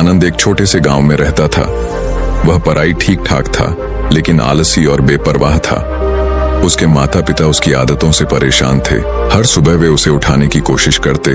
आनंद एक छोटे से गांव में रहता था। वह पढ़ाई ठीक ठाक था, लेकिन आलसी और बेपरवाह था। उसके माता पिता उसकी आदतों से परेशान थे। हर सुबह वे उसे उठाने की कोशिश करते,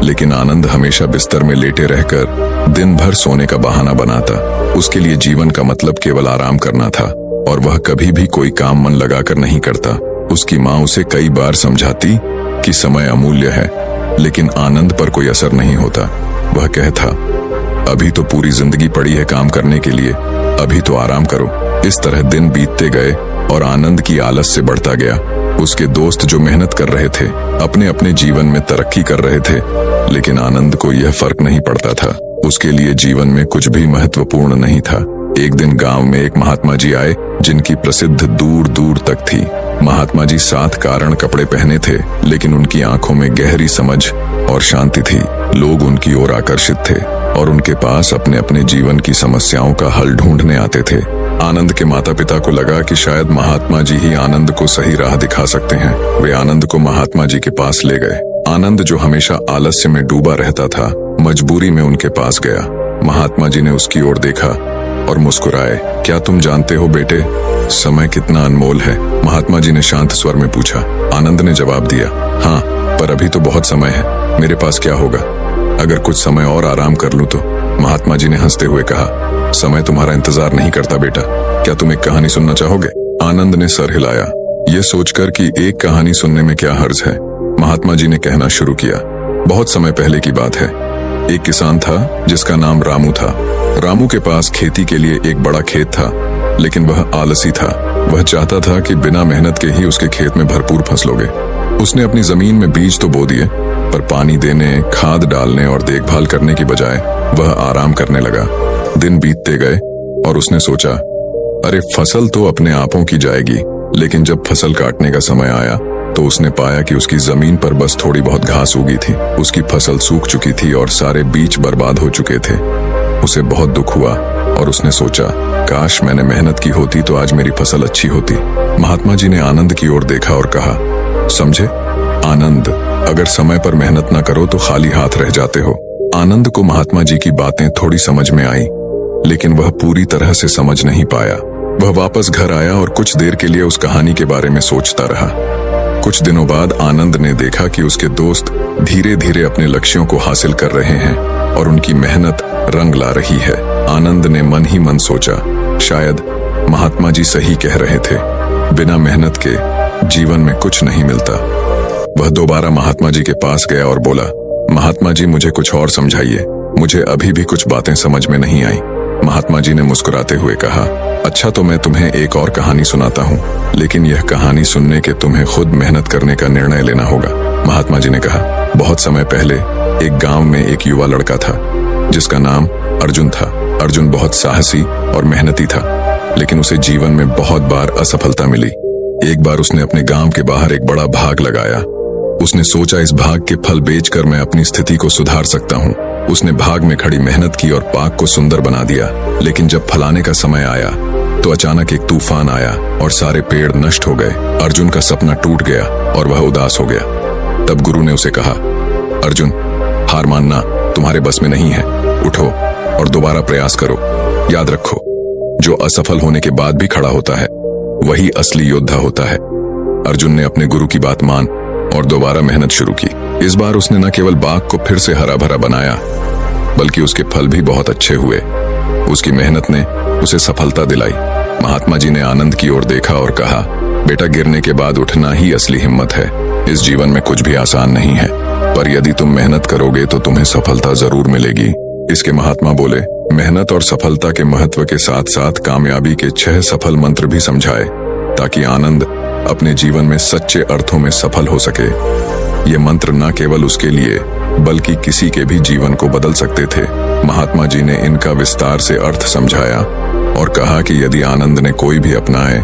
लेकिन आनंद हमेशा बिस्तर में लेटे रहकर दिन भर सोने का बहाना बनाता। उसके लिए जीवन का मतलब केवल आराम करना था, और वह कभी भी कोई काम मन लगाकर नहीं करता। उसकी माँ उसे कई बार समझाती कि समय अमूल्य है, लेकिन आनंद पर कोई असर नहीं होता। वह कहता, अभी तो पूरी जिंदगी पड़ी है काम करने के लिए, अभी तो आराम करो। इस तरह दिन बीतते गए और आनंद की आलस से बढ़ता गया। उसके दोस्त जो मेहनत कर रहे थे, अपने अपने जीवन में तरक्की कर रहे थे, लेकिन आनंद को यह फर्क नहीं पड़ता था। उसके लिए जीवन में कुछ भी महत्वपूर्ण नहीं था। एक दिन गांव में एक महात्मा जी आए, जिनकी प्रसिद्ध दूर दूर तक थी। महात्मा जी 7 कारण कपड़े पहने थे, लेकिन उनकी आंखों में गहरी समझ और शांति थी। लोग उनकी ओर आकर्षित थे और उनके पास अपने अपने जीवन की समस्याओं का हल ढूंढने आते थे। आनंद के माता पिता को लगा कि शायद महात्मा जी ही आनंद को सही राह दिखा सकते हैं। वे आनंद को महात्मा जी के पास ले गए। आनंद, जो हमेशा आलस्य में डूबा रहता था, मजबूरी में उनके पास गया। महात्मा जी ने उसकी ओर देखा और मुस्कुराए। क्या तुम जानते हो बेटे, समय कितना अनमोल है? महात्मा जी ने शांत स्वर में पूछा। आनंद ने जवाब दिया, हाँ, पर अभी तो बहुत समय है। मेरे पास क्या होगा अगर कुछ समय और आराम कर लूं तो? महात्मा जी ने हंसते हुए कहा, समय तुम्हारा इंतजार नहीं करता बेटा। क्या तुम एक कहानी सुनना चाहोगे? आनंद ने सर हिलाया, ये सोचकर कि एक कहानी सुनने में क्या हर्ज है। महात्मा जी ने कहना शुरू किया। बहुत समय पहले की बात है। एक किसान था जिसका नाम रामू था। रामू के पास खेती के लिए एक बड़ा खेत था, लेकिन वह आलसी था। वह चाहता था कि बिना मेहनत के ही उसके खेत में भरपूर फसल होगे। उसने अपनी जमीन में बीज तो बो दिए, पर पानी देने, खाद डालने और देखभाल करने की बजाय वह आराम करने लगा। दिन बीतते गए और उसने सोचा, अरे फसल तो अपने आपों की जाएगी। लेकिन जब फसल काटने का समय आया तो उसने पाया कि उसकी जमीन पर बस थोड़ी बहुत घास उगी थी। उसकी फसल सूख चुकी थी और सारे बीज बर्बाद हो चुके थे। उसे बहुत दुख हुआ और उसने सोचा, काश मैंने मेहनत की होती तो आज मेरी फसल अच्छी होती। महात्मा जी ने आनंद की ओर देखा और कहा, समझे आनंद, अगर समय पर मेहनत न करो तो खाली हाथ रह जाते हो। आनंद को महात्मा जी की बातें थोड़ी समझ में आई, लेकिन वह पूरी तरह से समझ नहीं पाया। वह वापस घर आया और कुछ देर के लिए उस कहानी के बारे में सोचता रहा। कुछ दिनों बाद आनंद ने देखा कि उसके दोस्त धीरे धीरे अपने लक्ष्यों को हासिल कर रहे हैं और उनकी मेहनत रंग ला रही है। आनंद ने मन ही मन सोचा, शायद महात्मा जी सही कह रहे थे, बिना मेहनत के जीवन में कुछ नहीं मिलता। वह दोबारा महात्मा जी के पास गया और बोला, महात्मा जी, मुझे कुछ और समझाइए, मुझे अभी भी कुछ बातें समझ में नहीं आई। महात्मा जी ने मुस्कुराते हुए कहा, अच्छा तो मैं तुम्हें एक और कहानी सुनाता हूँ, लेकिन यह कहानी सुनने के तुम्हें खुद मेहनत करने का निर्णय लेना होगा। महात्मा जी ने कहा, बहुत समय पहले एक गांव में एक युवा लड़का था जिसका नाम अर्जुन था। अर्जुन बहुत साहसी और मेहनती था, लेकिन उसे जीवन में बहुत बार असफलता मिली। एक बार उसने अपने गांव के बाहर एक बड़ा भाग लगाया। उसने सोचा, इस भाग के फल बेचकर मैं अपनी स्थिति को सुधार सकता हूँ। उसने भाग में खड़ी मेहनत की और पाक को सुंदर बना दिया, लेकिन जब फलाने का समय आया तो अचानक एक तूफान आया और सारे पेड़ नष्ट हो गए। अर्जुन का सपना टूट गया और वह उदास हो गया। तब गुरु ने उसे कहा, अर्जुन, हार मानना तुम्हारे बस में नहीं है। उठो और दोबारा प्रयास करो। याद रखो, जो असफल होने के बाद भी खड़ा होता है वही असली योद्धा होता है। अर्जुन ने अपने गुरु की बात मान और दोबारा मेहनत शुरू की। इस बार उसने न केवल बाग को फिर से हरा भरा बनाया, बल्कि उसके फल भी बहुत अच्छे हुए। उसकी मेहनत ने उसे सफलता दिलाई। महात्मा जी ने आनंद की ओर देखा और कहा, बेटा, गिरने के बाद उठना ही असली हिम्मत है। इस जीवन में कुछ भी आसान नहीं है, पर यदि तुम मेहनत करोगे तो तुम्हें सफलता जरूर मिलेगी। इसके महात्मा बोले, मेहनत और सफलता के महत्व के साथ साथ कामयाबी के 6 सफल मंत्र भी समझाए, ताकि आनंद अपने जीवन में सच्चे अर्थों में सफल हो सके। ये मंत्र न केवल उसके लिए बल्कि किसी के भी जीवन को बदल सकते थे। महात्मा जी ने इनका विस्तार से अर्थ समझाया और कहा कि यदि आनंद ने कोई भी अपनाए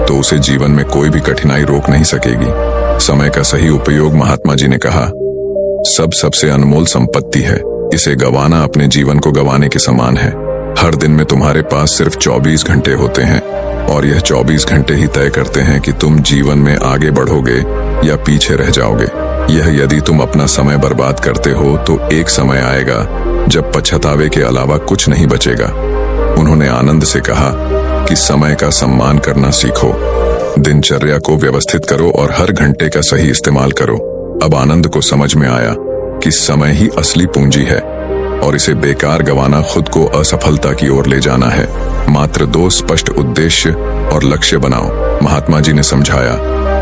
तो उसे जीवन में कोई भी कठिनाई रोक नहीं सकेगी। समय का सही उपयोग, महात्मा जी ने कहा, सबसे अनमोल संपत्ति है। इसे गंवाना अपने जीवन को गंवाने के समान है। हर दिन में तुम्हारे पास सिर्फ 24 घंटे होते हैं और यह 24 घंटे ही तय करते हैं कि तुम जीवन में आगे बढ़ोगे या पीछे रह जाओगे। यह यदि तुम अपना समय बर्बाद करते हो तो एक समय आएगा जब पछतावे के अलावा कुछ नहीं बचेगा। उन्होंने आनंद से कहा कि समय का सम्मान करना सीखो, दिनचर्या को व्यवस्थित करो और हर घंटे का सही इस्तेमाल करो। अब आनंद को समझ में आया कि समय ही असली पूंजी है और इसे बेकार गंवाना खुद को असफलता की ओर ले जाना है। मात्र 2 स्पष्ट उद्देश्य और लक्ष्य बनाओ। महात्मा जी ने समझाया,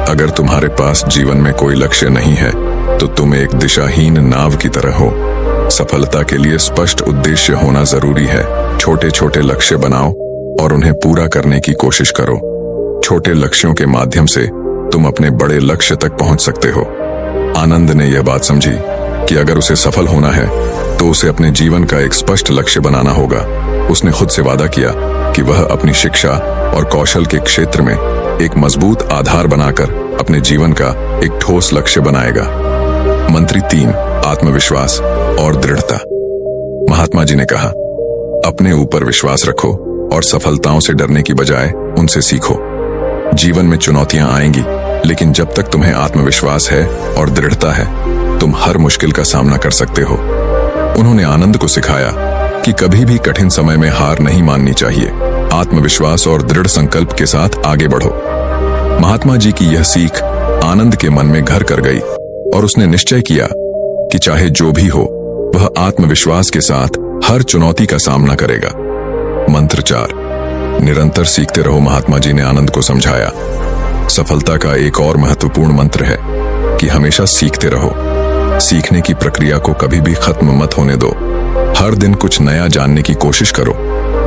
अगर तुम्हारे पास जीवन में कोई लक्ष्य नहीं है तो तुम एक दिशाहीन नाव की तरह हो। सफलता के लिए स्पष्ट उद्देश्य होना जरूरी है। छोटे छोटे लक्ष्य बनाओ और उन्हें पूरा करने की कोशिश करो। छोटे लक्ष्यों के माध्यम से तुम अपने बड़े लक्ष्य तक पहुंच सकते हो। आनंद ने यह बात समझी कि अगर उसे सफल होना है तो उसे अपने जीवन का एक स्पष्ट लक्ष्य बनाना होगा। उसने खुद से वादा किया कि वह अपनी शिक्षा और कौशल के क्षेत्र में एक मजबूत आधार बनाकर अपने जीवन का एक ठोस लक्ष्य बनाएगा। मंत्री 3, आत्मविश्वास और दृढ़ता। महात्मा जी ने कहा, अपने ऊपर विश्वास रखो और सफलताओं से डरने की बजाय उनसे सीखो। जीवन में चुनौतियां आएंगी, लेकिन जब तक तुम्हें आत्मविश्वास है और दृढ़ता है, तुम हर मुश्किल का सामना कर सकते हो। उन्होंने आनंद को सिखाया कि कभी भी कठिन समय में हार नहीं माननी चाहिए। आत्मविश्वास और दृढ़ संकल्प के साथ आगे बढ़ो। महात्मा जी की यह सीख आनंद के मन में घर कर गई और उसने निश्चय किया कि चाहे जो भी हो, वह आत्मविश्वास के साथ हर चुनौती का सामना करेगा। मंत्र 4, निरंतर सीखते रहो। महात्मा जी ने आनंद को समझाया, सफलता का एक और महत्वपूर्ण मंत्र है कि हमेशा सीखते रहो। सीखने की प्रक्रिया को कभी भी खत्म मत होने दो। हर दिन कुछ नया जानने की कोशिश करो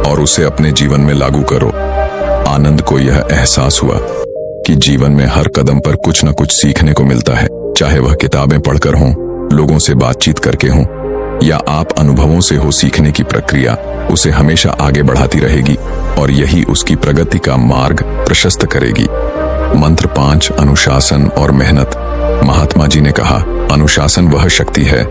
और उसे अपने जीवन में लागू करो। आनंद को यह एहसास हुआ कि जीवन में हर कदम पर कुछ न कुछ सीखने को मिलता है, चाहे वह किताबें पढ़कर हों, लोगों से बातचीत करके हों या आप अनुभवों से हो। सीखने की प्रक्रिया उसे हमेशा आगे बढ़ाती रहेगी और यही उसकी प्रगति का मार्ग प्रशस्त करेगी। मंत्र 5, अनुशासन और मेहनत। महात्मा जी ने कहा, अनुशासन वह शक्ति है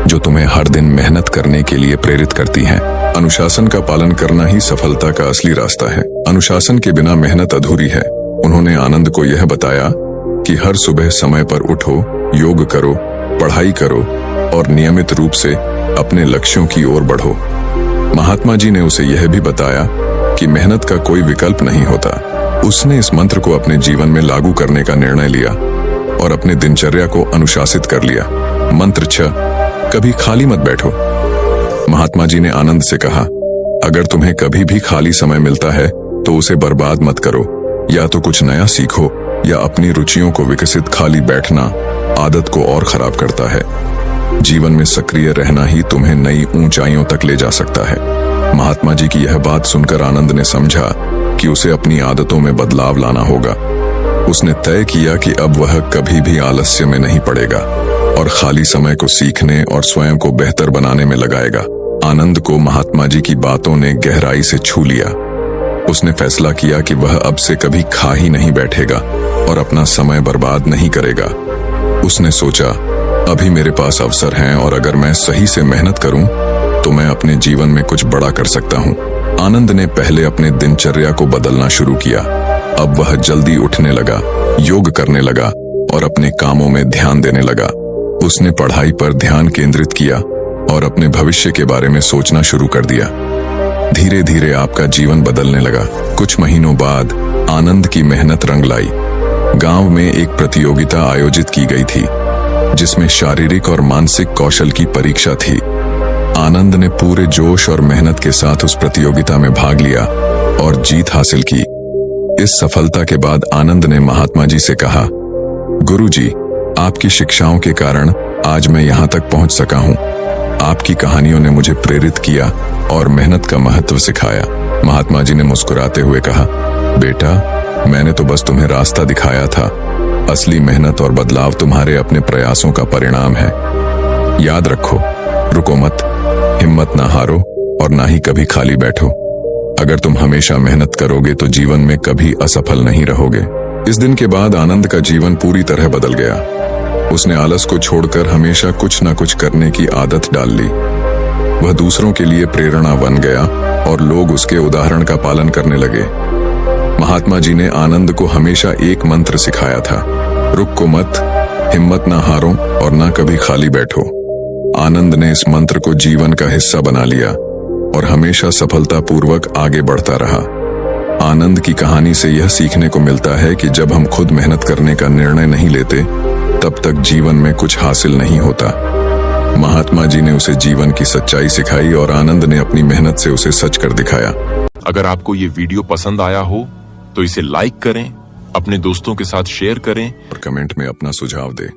जो तुम्हें हर दिन मेहनत करने के लिए प्रेरित करती है। अनुशासन का पालन करना ही सफलता का असली रास्ता है। अनुशासन के बिना मेहनत अधूरी है। उन्होंने आनंद को यह बताया कि हर सुबह समय पर उठो, योग करो, पढ़ाई करो और नियमित रूप से अपने लक्ष्यों की ओर बढ़ो। महात्मा जी ने उसे यह भी बताया कि मेहनत का कोई विकल्प नहीं होता। उसने इस मंत्र को अपने जीवन में लागू करने का निर्णय लिया और अपने दिनचर्या को अनुशासित कर लिया। मंत्र 6, कभी खाली मत बैठो। महात्मा जी ने आनंद से कहा, अगर तुम्हें कभी भी खाली समय मिलता है तो उसे बर्बाद मत करो। या तो कुछ नया सीखो या अपनी रुचियों को विकसित। खाली बैठना आदत को और खराब करता है। जीवन में सक्रिय रहना ही तुम्हें नई ऊंचाइयों तक ले जा सकता है। महात्मा जी की यह बात सुनकर आनंद ने समझा कि उसे अपनी आदतों में बदलाव लाना होगा। उसने तय किया कि अब वह कभी भी आलस्य में नहीं पड़ेगा और खाली समय को सीखने और स्वयं को बेहतर बनाने में लगाएगा। आनंद को महात्मा जी की बातों ने गहराई से छू लिया। उसने फैसला किया कि वह अब से कभी खा ही नहीं बैठेगा और अपना समय बर्बाद नहीं करेगा। उसने सोचा, अभी मेरे पास अवसर हैं और अगर मैं सही से मेहनत करूं तो मैं अपने जीवन में कुछ बड़ा कर सकता हूं। आनंद ने पहले अपने दिनचर्या को बदलना शुरू किया। अब वह जल्दी उठने लगा, योग करने लगा और अपने कामों में ध्यान देने लगा। उसने पढ़ाई पर ध्यान केंद्रित किया और अपने भविष्य के बारे में सोचना शुरू कर दिया। धीरे धीरे आपका जीवन बदलने लगा। कुछ महीनों बाद आनंद की मेहनत रंग लाई। गांव में एक प्रतियोगिता आयोजित की गई थी जिसमें शारीरिक और मानसिक कौशल की परीक्षा थी। आनंद ने पूरे जोश और मेहनत के साथ उस प्रतियोगिता में भाग लिया और जीत हासिल की। इस सफलता के बाद आनंद ने महात्मा जी से कहा, गुरुजी, आपकी शिक्षाओं के कारण आज मैं यहाँ तक पहुँच सका हूँ। आपकी कहानियों ने मुझे प्रेरित किया और मेहनत का महत्व सिखाया। महात्मा जी ने मुस्कुराते हुए कहा, बेटा, मैंने तो बस तुम्हें रास्ता दिखाया था। असली मेहनत और बदलाव तुम्हारे अपने प्रयासों का परिणाम है। याद रखो, रुको मत, हिम्मत ना हारो और ना ही कभी खाली बैठो। अगर तुम हमेशा मेहनत करोगे तो जीवन में कभी असफल नहीं रहोगे। इस दिन के बाद आनंद का जीवन पूरी तरह बदल गया। उसने आलस को छोड़कर हमेशा कुछ न कुछ करने की आदत डाल ली। वह दूसरों के लिए प्रेरणा बन गया और लोग उसके उदाहरण का पालन करने लगे। महात्मा जी ने आनंद को हमेशा एक मंत्र सिखाया था, रुको मत, हिम्मत ना हारो और ना कभी खाली बैठो। आनंद ने इस मंत्र को जीवन का हिस्सा बना लिया और हमेशा सफलतापूर्वक आगे बढ़ता रहा। आनंद की कहानी से यह सीखने को मिलता है कि जब हम खुद मेहनत करने का निर्णय नहीं लेते, तब तक जीवन में कुछ हासिल नहीं होता। महात्मा जी ने उसे जीवन की सच्चाई सिखाई और आनंद ने अपनी मेहनत से उसे सच कर दिखाया। अगर आपको ये वीडियो पसंद आया हो तो इसे लाइक करें, अपने दोस्तों के साथ शेयर करें और कमेंट में अपना सुझाव दें।